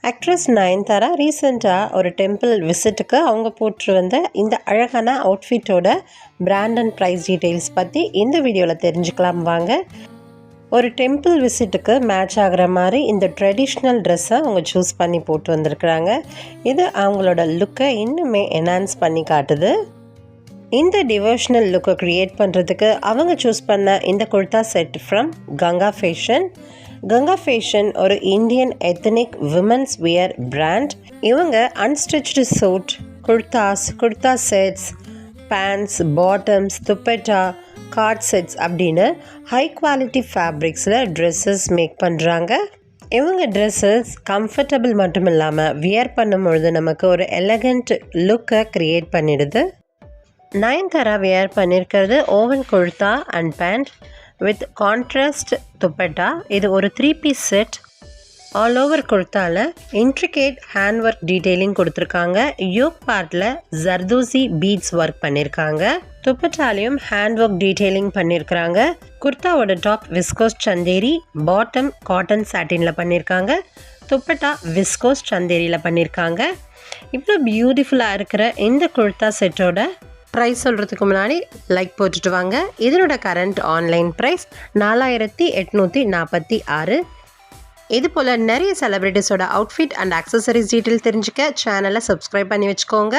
Actress Nayanthara ரீசெண்டாக ஒரு temple விசிட்டுக்கு அவங்க போட்டு வந்த இந்த அழகான அவுட்ஃபிட்டோட பிராண்ட் அண்ட் ப்ரைஸ் டீட்டெயில்ஸ் பற்றி இந்த வீடியோவில் தெரிஞ்சுக்கலாம் வாங்க. ஒரு டெம்பிள் விசிட்டுக்கு மேட்ச் ஆகிற மாதிரி இந்த ட்ரெடிஷ்னல் ட்ரெஸ்ஸை அவங்க சூஸ் பண்ணி போட்டு வந்திருக்கிறாங்க. இது அவங்களோட லுக்கை இன்னுமே என்ஹான்ஸ் பண்ணி காட்டுது. இந்த டிவோஷனல் லுக்கை க்ரியேட் பண்ணுறதுக்கு அவங்க சூஸ் பண்ண இந்த kurta set from Ganga fashion. Ganga fashion ஒரு Indian ethnic women's wear brand. இவங்க unstitched suit, kurta sets, pants, bottoms, dupatta, co-ord sets அப்படின்னு ஹை குவாலிட்டி ஃபேப்ரிக்ஸில் ட்ரெஸ்ஸஸ் மேக் பண்ணுறாங்க. இவங்க ட்ரெஸ்ஸஸ் கம்ஃபர்டபுள் மட்டும் இல்லாமல் வியர் பண்ணும்பொழுது நமக்கு ஒரு எலகண்ட் லுக்கை க்ரியேட் பண்ணிடுது. நயன்தாரா வியர் பண்ணியிருக்கிறது woven kurta and pant with contrast dupatta. இது ஒரு 3-piece செட். ஆல் ஓவர் குர்த்தாவில் இன்ட்ரிகேட் ஹேண்ட் ஒர்க் டீட்டெயிலிங் கொடுத்துருக்காங்க. யோக் பார்ட்டில் ஜர்தோசி பீட்ஸ் ஒர்க் பண்ணியிருக்காங்க. துப்பட்டாலையும் ஹேண்ட் ஒர்க் டீட்டெயிலிங் பண்ணியிருக்கிறாங்க. குர்த்தாவோட top viscose Chanderi, bottom cotton சாட்டினில் பண்ணியிருக்காங்க. துப்பட்டா விஸ்கோஸ் சந்தேரியில் பண்ணியிருக்காங்க. இவ்வளோ பியூட்டிஃபுல்லாக இருக்கிற இந்த குர்தா செட்டோட ப்ரைஸ் சொல்கிறதுக்கு முன்னாடி லைக் போட்டுட்டு வாங்க. இதனோட கரண்ட் ஆன்லைன் ப்ரைஸ் 4846. இது போல் நிறைய செலிப்ரிட்டிஸோட அவுட்ஃபிட் அண்ட் ஆக்சசரிஸ் டீட்டெயில் தெரிஞ்சுக்க சேனலை சப்ஸ்கிரைப் பண்ணி வச்சுக்கோங்க.